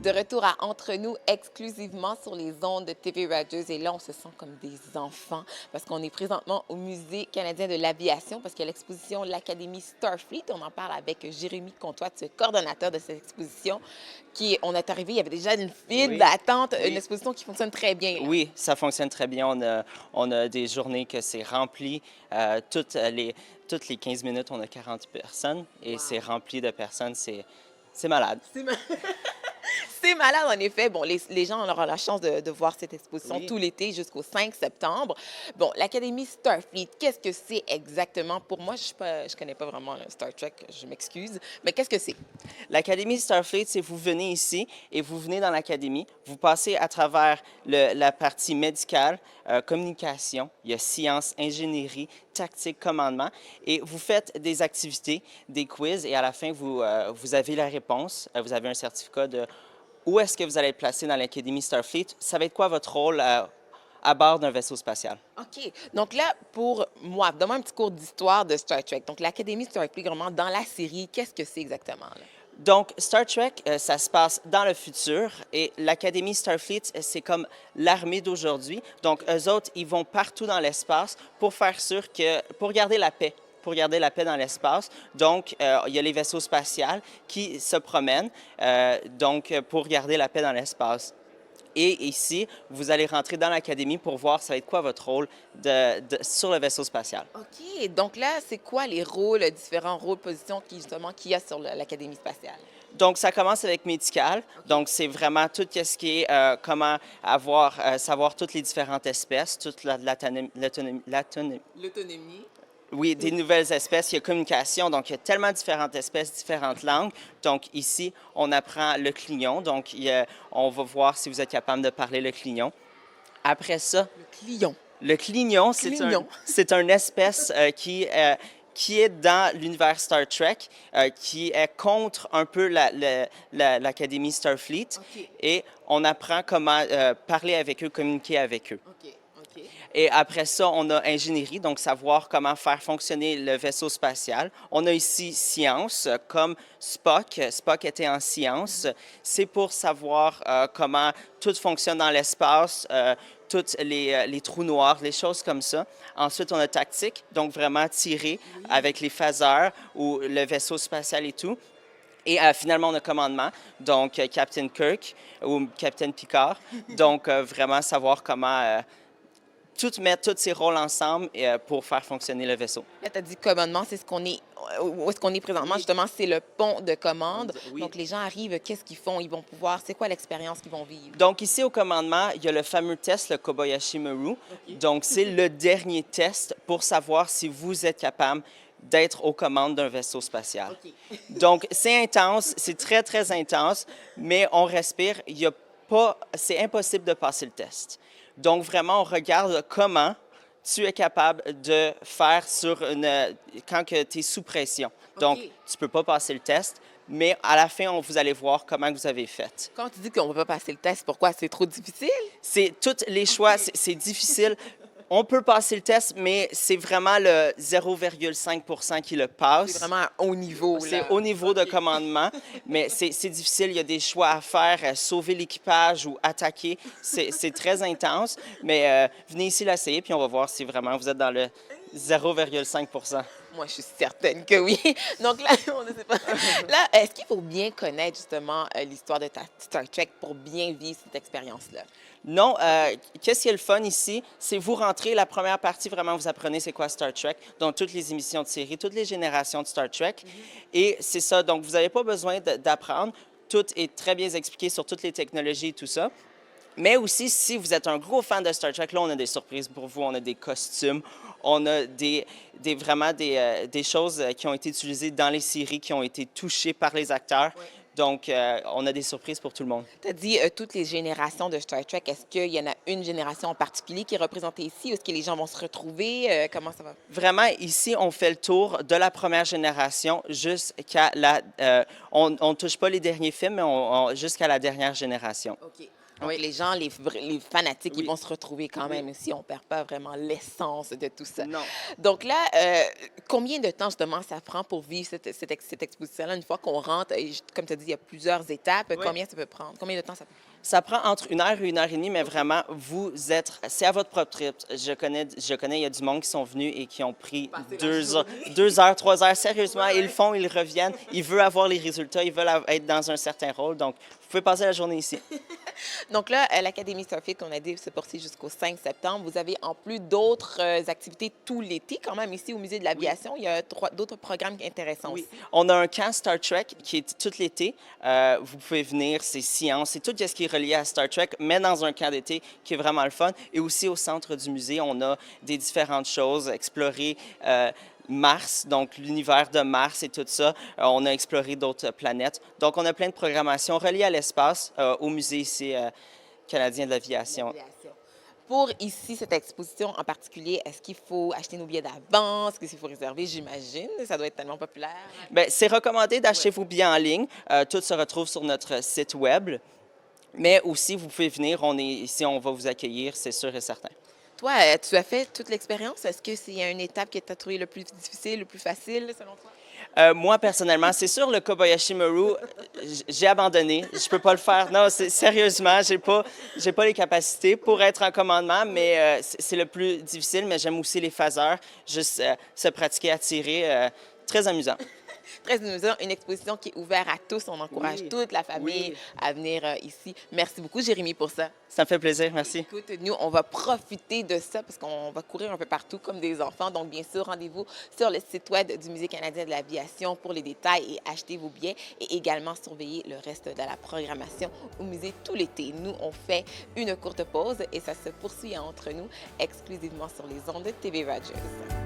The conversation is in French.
De retour à Entre nous, exclusivement sur les ondes de TV Rogers. Et là, on se sent comme des enfants parce qu'on est présentement au Musée canadien de l'aviation parce qu'il y a l'exposition L'Académie Starfleet. On en parle avec Jérémy Comtois, coordonnateur de cette exposition. On est arrivé, il y avait déjà une file Oui, d'attente, une oui. exposition qui fonctionne très bien, là. Oui, ça fonctionne très bien. On a des journées que c'est rempli. Toutes les 15 minutes, on a 40 personnes et c'est Wow. rempli de personnes. C'est malade. C'est ma- C'est malade, en effet. Bon, les gens auront la chance de voir cette exposition Oui. tout l'été jusqu'au 5 septembre. Bon, l'Académie Starfleet, qu'est-ce que c'est exactement? Pour moi, je connais pas vraiment Star Trek, je m'excuse. Mais qu'est-ce que c'est? L'Académie Starfleet, c'est vous venez ici et vous venez dans l'Académie. Vous passez à travers la partie médicale, communication, il y a sciences, ingénierie, tactique, commandement. Et vous faites des activités, des quiz et à la fin, vous avez la réponse. Vous avez un certificat de où est-ce que vous allez être placé dans l'Académie Starfleet. Ça va être quoi votre rôle à bord d'un vaisseau spatial? OK. Donc là, pour moi, donne-moi un petit cours d'histoire de Star Trek. Donc, l'Académie Starfleet, vraiment, dans la série, qu'est-ce que c'est exactement, là? Donc, Star Trek, ça se passe dans le futur et l'Académie Starfleet, c'est comme l'armée d'aujourd'hui. Donc, eux autres, ils vont partout dans l'espace pour faire sûr pour garder la paix. Pour garder la paix dans l'espace. Donc, il y a les vaisseaux spatials qui se promènent, pour garder la paix dans l'espace. Et ici, vous allez rentrer dans l'académie pour voir ça va être quoi votre rôle sur le vaisseau spatial. OK. Donc là, c'est quoi les rôles, différents rôles, positions justement, qu'il y a sur l'Académie spatiale? Donc, ça commence avec médical. OK. Donc, c'est vraiment tout ce qui est comment savoir toutes les différentes espèces, toute L'autonomie. oui, des nouvelles espèces. Il y a communication. Donc, il y a tellement différentes espèces, différentes langues. Donc, ici, on apprend le clignon. Donc, on va voir si vous êtes capable de parler le clignon. Après ça, Le client. le clignon, Clignon. c'est une espèce qui est dans l'univers Star Trek, qui est contre un peu l'Académie Starfleet. OK. Et on apprend comment parler avec eux, communiquer avec eux. OK. OK. Et après ça, on a ingénierie, donc savoir comment faire fonctionner le vaisseau spatial. On a ici science, comme Spock. Spock était en science. C'est pour savoir comment tout fonctionne dans l'espace, tous les trous noirs, les choses comme ça. Ensuite, on a tactique, donc vraiment tirer avec les phaseurs ou le vaisseau spatial et tout. Et finalement, on a commandement, donc Captain Kirk ou Captain Picard. Donc, vraiment savoir comment mettre tous ces rôles ensemble pour faire fonctionner le vaisseau. Là, tu as dit commandement, c'est où est-ce qu'on est présentement, Oui. justement, c'est le pont de commande. Oui. Donc, les gens arrivent, qu'est-ce qu'ils font? Ils vont pouvoir, c'est quoi l'expérience qu'ils vont vivre? Donc ici au commandement, il y a le fameux test, le Kobayashi Maru. Donc c'est le dernier test pour savoir si vous êtes capable d'être aux commandes d'un vaisseau spatial. OK. Donc c'est intense, c'est très très intense, mais on respire. Il y a pas, c'est impossible de passer le test. Donc vraiment, on regarde comment tu es capable de faire quand tu es sous pression. Donc, OK. tu ne peux pas passer le test, mais à la fin, vous allez voir comment vous avez fait. Quand tu dis qu'on ne peut pas passer le test, pourquoi? C'est trop difficile? C'est tous les choix, c'est difficile. On peut passer le test, mais c'est vraiment le 0,5 qui le C'est passe. vraiment un haut niveau, C'est là. au niveau de OK. commandement, mais c'est difficile. Il y a des choix à faire, sauver l'équipage ou attaquer. C'est très intense, mais venez ici l'essayer, puis on va voir si vraiment vous êtes dans le 0,5. Moi, je suis certaine que oui. Donc là, on ne sait pas. Là, est-ce qu'il faut bien connaître justement l'histoire de Star Trek pour bien vivre cette expérience-là? Non, qu'est-ce qui est le fun ici? C'est vous rentrez, la première partie, vraiment, vous apprenez c'est quoi Star Trek, donc toutes les émissions de série, toutes les générations de Star Trek. Et c'est ça, donc vous n'avez pas besoin d'apprendre. Tout est très bien expliqué sur toutes les technologies et tout ça. Mais aussi, si vous êtes un gros fan de Star Trek, là, on a des surprises pour vous. On a des costumes, on a vraiment des choses qui ont été utilisées dans les séries, qui ont été touchées par les acteurs. Oui. Donc, on a des surprises pour tout le monde. Tu as dit toutes les générations de Star Trek. Est-ce qu'il y en a une génération en particulier qui est représentée ici? Est-ce que les gens vont se retrouver? Comment ça va? Vraiment, ici, on fait le tour de la première génération jusqu'à on ne touche pas les derniers films, mais jusqu'à la dernière génération. OK. Donc, Oui, les gens, les fanatiques, ils oui, vont se retrouver quand oui. même aussi. On ne perd pas vraiment l'essence de tout ça. Non. Donc là, combien de temps justement ça prend pour vivre cette exposition-là? Une fois qu'on rentre, et comme tu as dit, il y a plusieurs étapes. Oui. Combien ça peut prendre? Combien de temps ça peut prendre? Ça prend entre 1 heure et 1 heure et demie, mais vraiment, c'est à votre propre rythme. Il y a du monde qui sont venus et qui ont pris Passer la 2 heures, journée. 2 heures, 3 heures, sérieusement, Ouais, ils le ouais. font, ils reviennent, ils veulent avoir les résultats, ils veulent être dans un certain rôle, donc vous pouvez passer la journée ici. Donc là, l'Académie Starfleet, qu'on a dit, se poursuit jusqu'au 5 septembre. Vous avez en plus d'autres activités tout l'été, quand même, ici au Musée de Oui. l'aviation. Il y a d'autres programmes intéressants Oui, aussi. on a un camp Star Trek qui est tout l'été. Vous pouvez venir, c'est science, c'est tout ce qui est relié à Star Trek, mais dans un camp d'été qui est vraiment le fun. Et aussi au centre du musée, on a des différentes choses, explorer Mars, donc l'univers de Mars et tout ça. On a exploré d'autres planètes. Donc on a plein de programmations reliées à l'espace au musée ici canadien de l'aviation. L'aviation. Pour ici, cette exposition en particulier, est-ce qu'il faut acheter nos billets d'avance? Est-ce qu'il faut réserver? J'imagine. Ça doit être tellement populaire. Bien, c'est recommandé d'acheter Ouais. vos billets en ligne. Tout se retrouve sur notre site web. Mais aussi, vous pouvez venir, on est ici, on va vous accueillir, c'est sûr et certain. Toi, tu as fait toute l'expérience. Est-ce que c'est une étape que tu as trouvé le plus difficile, le plus facile, selon toi? Moi, personnellement, c'est sûr, le Kobayashi Maru, j'ai abandonné. Je peux pas le faire. Non, sérieusement, j'ai pas les capacités pour être en commandement, mais c'est le plus difficile. Mais j'aime aussi les phaseurs, juste se pratiquer à tirer. Très amusant. Très amusant, une exposition qui est ouverte à tous. On encourage Oui, toute la famille oui. à venir ici. Merci beaucoup, Jérémy, pour ça. Ça me fait plaisir, merci. Écoute, nous, on va profiter de ça parce qu'on va courir un peu partout comme des enfants. Donc, bien sûr, rendez-vous sur le site web du Musée canadien de l'aviation pour les détails et acheter vos billets et également surveiller le reste de la programmation au musée tout l'été. Nous, on fait une courte pause et ça se poursuit entre nous exclusivement sur les ondes de TV Rogers.